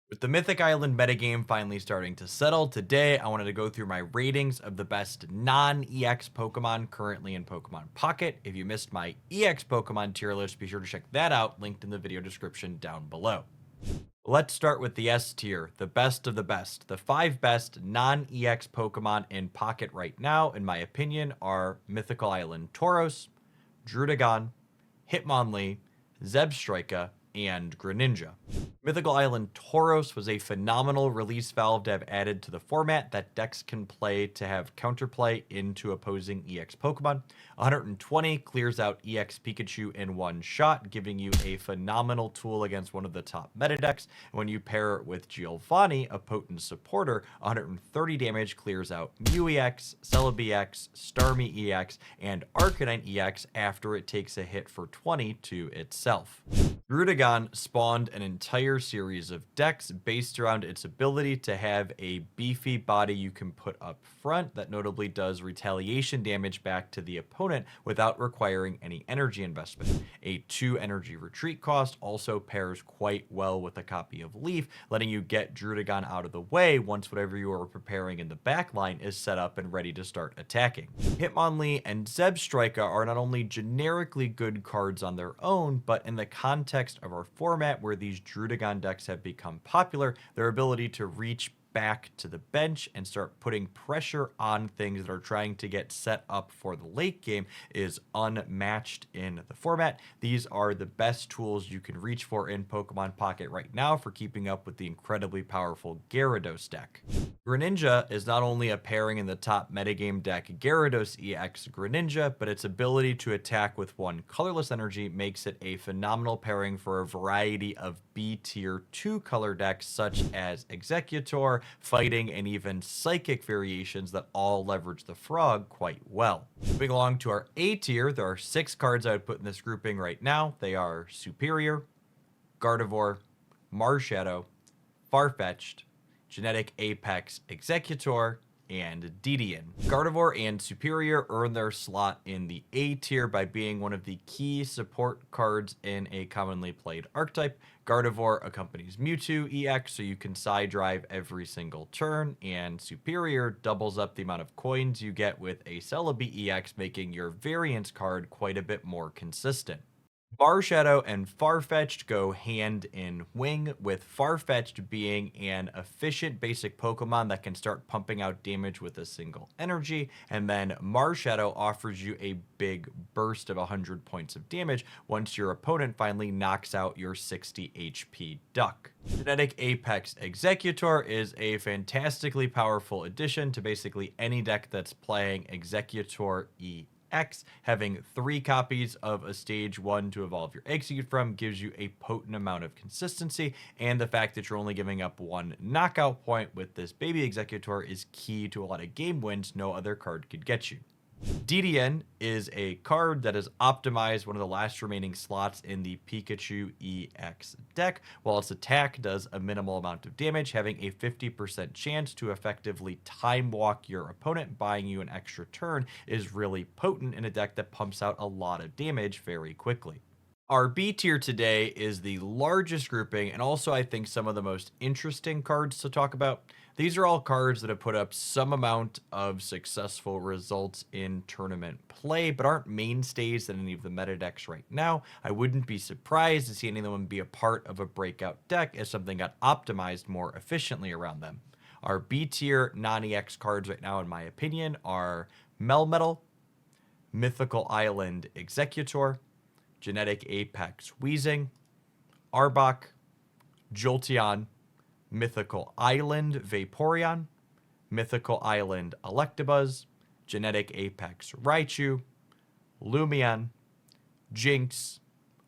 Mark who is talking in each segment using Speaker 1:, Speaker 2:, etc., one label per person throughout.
Speaker 1: With the Mythic Island metagame finally starting to settle, today I wanted to go through my ratings of the best non-EX Pokemon currently in Pokemon Pocket. If you missed my EX Pokemon tier list, be sure to check that out, linked in the video description down below. Let's start with the S tier, the best of the best. The 5 best non-EX Pokemon in Pocket right now, in my opinion, are Mythical Island Tauros, Druddigon, Hitmonlee, Zebstrika, and Greninja. Mythical Island Tauros was a phenomenal release valve to have added to the format that decks can play to have counterplay into opposing EX Pokemon. 120 clears out EX Pikachu in one shot, giving you a phenomenal tool against one of the top meta decks. And when you pair it with Giovanni, a potent supporter, 130 damage clears out Mew EX, Celebi EX, Starmie EX, and Arcanine EX after it takes a hit for 20 to itself. Druddigon spawned an entire series of decks based around its ability to have a beefy body you can put up front that notably does retaliation damage back to the opponent without requiring any energy investment. A 2 energy retreat cost also pairs quite well with a copy of Leaf, letting you get Druddigon out of the way once whatever you are preparing in the backline is set up and ready to start attacking. Hitmonlee and Zebstrika are not only generically good cards on their own, but in the context of our format where these Druddigon decks have become popular, their ability to reach back to the bench and start putting pressure on things that are trying to get set up for the late game is unmatched in the format. These are the best tools you can reach for in Pokemon Pocket right now for keeping up with the incredibly powerful Gyarados deck. Greninja is not only a pairing in the top metagame deck Gyarados EX Greninja, but its ability to attack with one colorless energy makes it a phenomenal pairing for a variety of B tier 2 color decks such as Exeggutor, Fighting, and even Psychic variations that all leverage the frog quite well. Moving along to our A tier, there are 6 cards I would put in this grouping right now. They are Superior, Gardevoir, Marshadow, Farfetch'd, Genetic Apex Exeggutor, and Dedian. Gardevoir and Superior earn their slot in the A tier by being one of the key support cards in a commonly played archetype. Gardevoir accompanies Mewtwo EX, so you can side drive every single turn, and Superior doubles up the amount of coins you get with a Celebi EX, making your variance card quite a bit more consistent. Marshadow and Farfetch'd go hand in wing, with Farfetch'd being an efficient basic Pokemon that can start pumping out damage with a single energy, and then Marshadow offers you a big burst of 100 points of damage once your opponent finally knocks out your 60 HP duck. Genetic Apex Exeggutor is a fantastically powerful addition to basically any deck that's playing Exeggutor EX. Having 3 copies of a stage 1 to evolve your Execute from gives you a potent amount of consistency, and the fact that you're only giving up 1 knockout point with this baby Exeggutor is key to a lot of game wins no other card could get you. Dedian is a card that is optimized one of the last remaining slots in the Pikachu EX deck. While its attack does a minimal amount of damage, having a 50% chance to effectively time walk your opponent, buying you an extra turn, is really potent in a deck that pumps out a lot of damage very quickly. Our B tier today is the largest grouping, and also I think some of the most interesting cards to talk about. These are all cards that have put up some amount of successful results in tournament play, but aren't mainstays in any of the meta decks right now. I wouldn't be surprised to see any of them be a part of a breakout deck as something got optimized more efficiently around them. Our B tier non-EX cards right now, in my opinion, are Melmetal, Mythical Island Exeggutor, Genetic Apex Weezing, Arbok, Jolteon, Mythical Island Vaporeon, Mythical Island Electabuzz, Genetic Apex Raichu, Lumion, Jinx,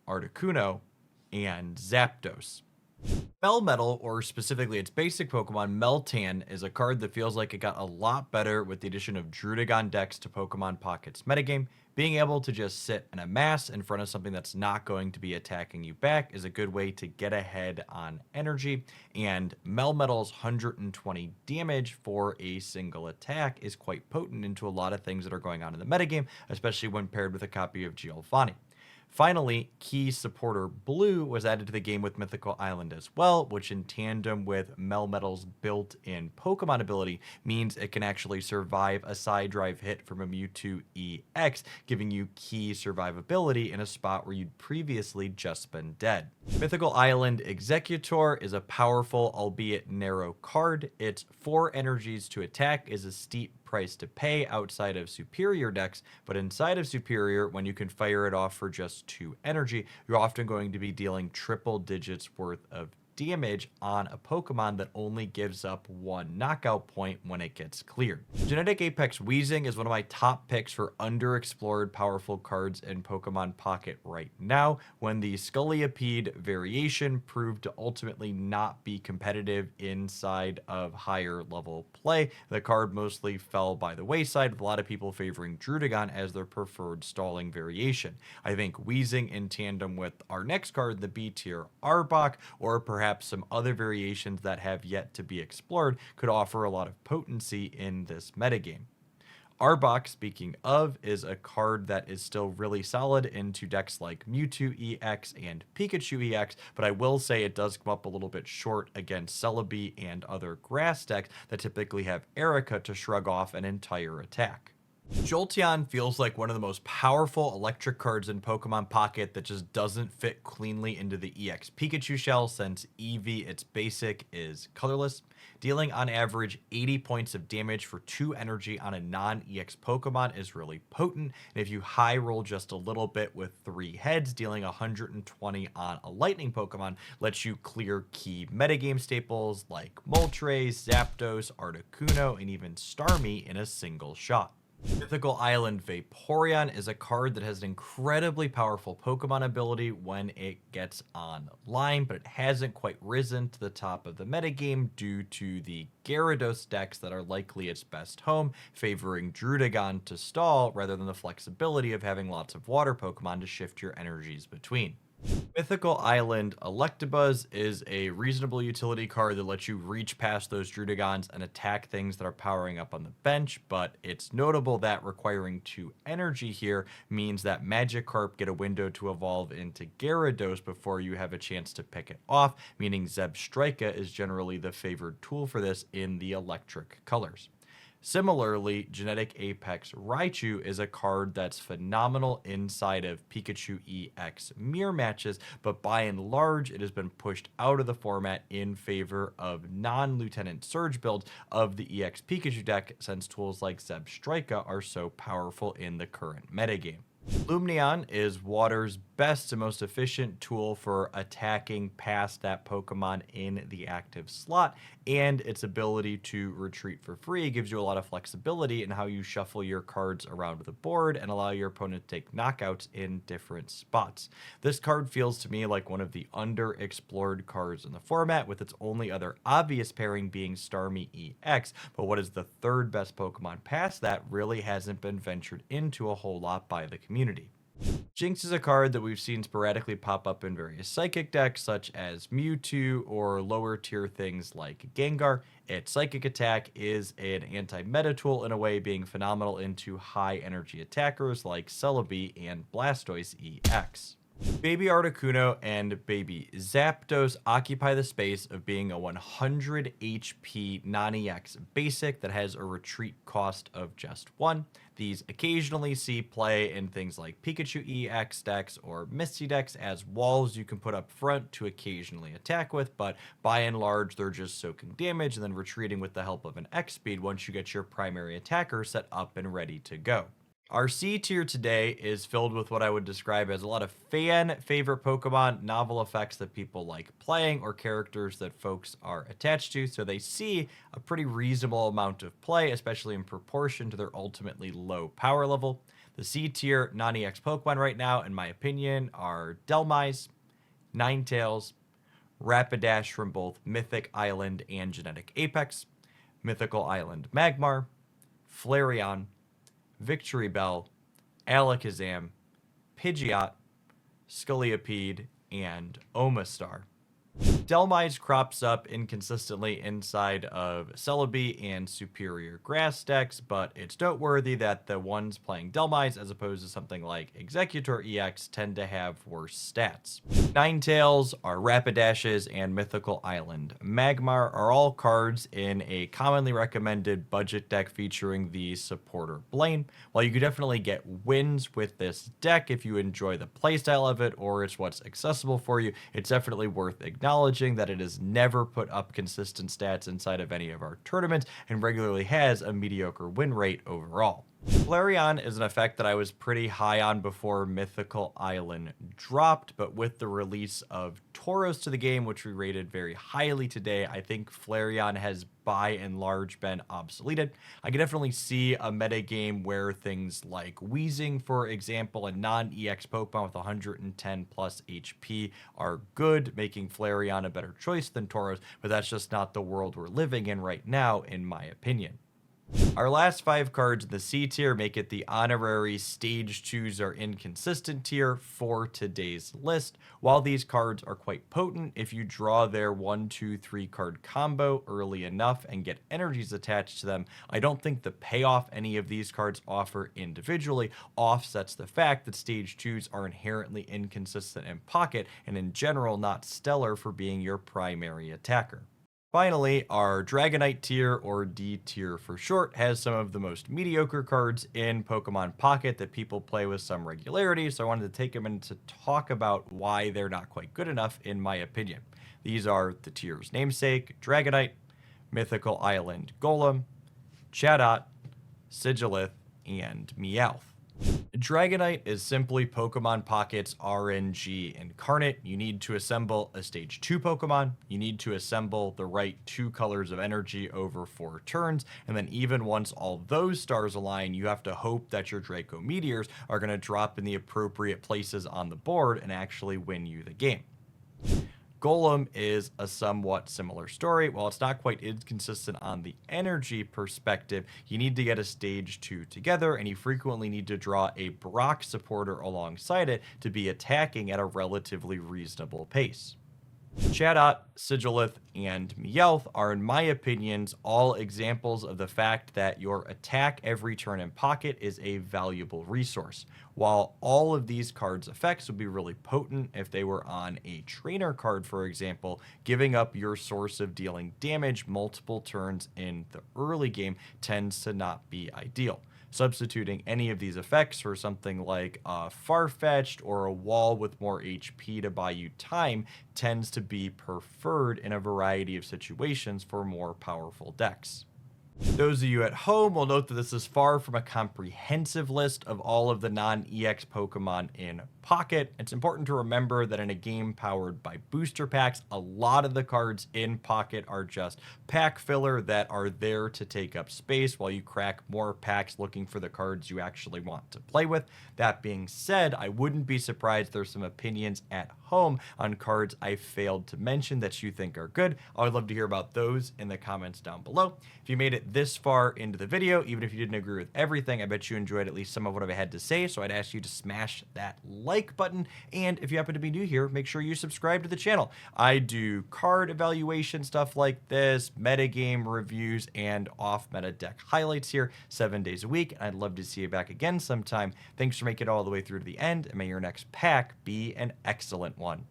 Speaker 1: Articuno, and Zapdos. Melmetal, or specifically its basic Pokemon, Meltan, is a card that feels like it got a lot better with the addition of Druddigon decks to Pokemon Pocket's metagame. Being able to just sit and amass in front of something that's not going to be attacking you back is a good way to get ahead on energy, and Melmetal's 120 damage for a single attack is quite potent into a lot of things that are going on in the metagame, especially when paired with a copy of Giovanni. Finally, Key Supporter Blue was added to the game with Mythical Island as well, which in tandem with Melmetal's built-in Pokemon ability means it can actually survive a side drive hit from a Mewtwo EX, giving you key survivability in a spot where you'd previously just been dead. Mythical Island Executor is a powerful, albeit narrow card. Its 4 energies to attack is a steep price to pay outside of superior decks, but inside of superior, when you can fire it off for just 2 energy, you're often going to be dealing triple digits worth of damage on a Pokemon that only gives up 1 knockout point when it gets cleared. Genetic Apex Weezing is one of my top picks for underexplored powerful cards in Pokemon Pocket right now, when the Scolipede variation proved to ultimately not be competitive inside of higher level play. The card mostly fell by the wayside, with a lot of people favoring Druddigon as their preferred stalling variation. I think Weezing in tandem with our next card, the B tier Arbok, or perhaps some other variations that have yet to be explored, could offer a lot of potency in this metagame. Arbok, speaking of, is a card that is still really solid into decks like Mewtwo EX and Pikachu EX, but I will say it does come up a little bit short against Celebi and other grass decks that typically have Erica to shrug off an entire attack. Jolteon feels like one of the most powerful electric cards in Pokemon Pocket that just doesn't fit cleanly into the EX Pikachu shell, since Eevee, its basic, is colorless, dealing on average 80 points of damage for 2 energy on a non-EX Pokemon is really potent, and if you high roll just a little bit with 3 heads, dealing 120 on a lightning Pokemon lets you clear key metagame staples like Moltres, Zapdos, Articuno, and even Starmie in a single shot. Mythical Island Vaporeon is a card that has an incredibly powerful Pokemon ability when it gets online, but it hasn't quite risen to the top of the metagame due to the Gyarados decks that are likely its best home, favoring Druddigon to stall rather than the flexibility of having lots of water Pokemon to shift your energies between. Mythical Island Electabuzz is a reasonable utility card that lets you reach past those Druddigons and attack things that are powering up on the bench, but it's notable that requiring 2 energy here means that Magikarp get a window to evolve into Gyarados before you have a chance to pick it off, meaning Zebstrika is generally the favored tool for this in the electric colors. Similarly, Genetic Apex Raichu is a card that's phenomenal inside of Pikachu EX mirror matches, but by and large, it has been pushed out of the format in favor of non-Lieutenant Surge builds of the EX Pikachu deck, since tools like Zebstrika are so powerful in the current metagame. Lumineon is Water's best and most efficient tool for attacking past that Pokemon in the active slot, and its ability to retreat for free gives you a lot of flexibility in how you shuffle your cards around the board and allow your opponent to take knockouts in different spots. This card feels to me like one of the underexplored cards in the format, with its only other obvious pairing being Starmie EX, but what is the 3rd best Pokemon past that really hasn't been ventured into a whole lot by the community. Jinx is a card that we've seen sporadically pop up in various Psychic decks, such as Mewtwo or lower tier things like Gengar. Its Psychic attack is an anti-meta tool in a way, being phenomenal into high energy attackers like Celebi and Blastoise EX. Baby Articuno and Baby Zapdos occupy the space of being a 100 HP non-EX basic that has a retreat cost of just 1. These occasionally see play in things like Pikachu EX decks or Misty decks as walls you can put up front to occasionally attack with, but by and large they're just soaking damage and then retreating with the help of an X speed once you get your primary attacker set up and ready to go. Our C tier today is filled with what I would describe as a lot of fan favorite Pokemon, novel effects that people like playing, or characters that folks are attached to, so they see a pretty reasonable amount of play, especially in proportion to their ultimately low power level. The C tier non-EX Pokemon right now, in my opinion, are Dhelmise, Ninetales, Rapidash from both Mythic Island and Genetic Apex, Mythical Island Magmar, Flareon, Victory Bell, Alakazam, Pidgeot, Scolipede, and Omastar. Dhelmise crops up inconsistently inside of Celebi and Superior Grass decks, but it's noteworthy that the ones playing Dhelmise, as opposed to something like Executor EX, tend to have worse stats. Ninetales, our Rapidashes, and Mythical Island Magmar are all cards in a commonly recommended budget deck featuring the Supporter Blaine. While you could definitely get wins with this deck if you enjoy the playstyle of it or it's what's accessible for you, it's definitely worth acknowledging that it has never put up consistent stats inside of any of our tournaments and regularly has a mediocre win rate overall. Flareon is an effect that I was pretty high on before Mythical Island dropped, but with the release of Tauros to the game, which we rated very highly today, I think Flareon has by and large been obsoleted. I can definitely see a meta game where things like Wheezing, for example, a non-EX Pokemon with 110 plus HP are good, making Flareon a better choice than Tauros, but that's just not the world we're living in right now, in my opinion. Our last 5 cards in the C tier make it the honorary Stage Choose or Inconsistent tier for today's list. While these cards are quite potent, if you draw their 1, 2, 3 card combo early enough and get energies attached to them, I don't think the payoff any of these cards offer individually offsets the fact that Stage Choose are inherently inconsistent in pocket and in general not stellar for being your primary attacker. Finally, our Dragonite tier, or D tier for short, has some of the most mediocre cards in Pokemon Pocket that people play with some regularity, so I wanted to take a minute to talk about why they're not quite good enough, in my opinion. These are the tier's namesake, Dragonite, Mythical Island Golem, Chatot, Sigilith, and Meowth. Dragonite is simply Pokemon Pocket's RNG incarnate. You need to assemble a Stage 2 Pokemon, you need to assemble the right 2 colors of energy over 4 turns, and then even once all those stars align, you have to hope that your Draco Meteors are going to drop in the appropriate places on the board and actually win you the game. Golem is a somewhat similar story. While it's not quite inconsistent on the energy perspective, you need to get a Stage 2 together, and you frequently need to draw a Brock supporter alongside it to be attacking at a relatively reasonable pace. Chatot, Sigilith, and Meowth are, in my opinions, all examples of the fact that your attack every turn in Pocket is a valuable resource. While all of these cards' effects would be really potent if they were on a trainer card, for example, giving up your source of dealing damage multiple turns in the early game tends to not be ideal. Substituting any of these effects for something like a Farfetch'd or a wall with more HP to buy you time tends to be preferred in a variety of situations for more powerful decks. Those of you at home will note that this is far from a comprehensive list of all of the non-EX Pokemon in Pocket. It's important to remember that in a game powered by booster packs, a lot of the cards in Pocket are just pack filler that are there to take up space while you crack more packs looking for the cards you actually want to play with. That being said, I wouldn't be surprised there's some opinions at home on cards I failed to mention that you think are good. I would love to hear about those in the comments down below. If you made it this far into the video, even if you didn't agree with everything, I bet you enjoyed at least some of what I had to say, so I'd ask you to smash that like button, and if you happen to be new here, make sure you subscribe to the channel. I do card evaluation stuff like this, metagame reviews, and off-meta deck highlights here 7 days a week, and I'd love to see you back again sometime. Thanks for making it all the way through to the end, and may your next pack be an excellent one.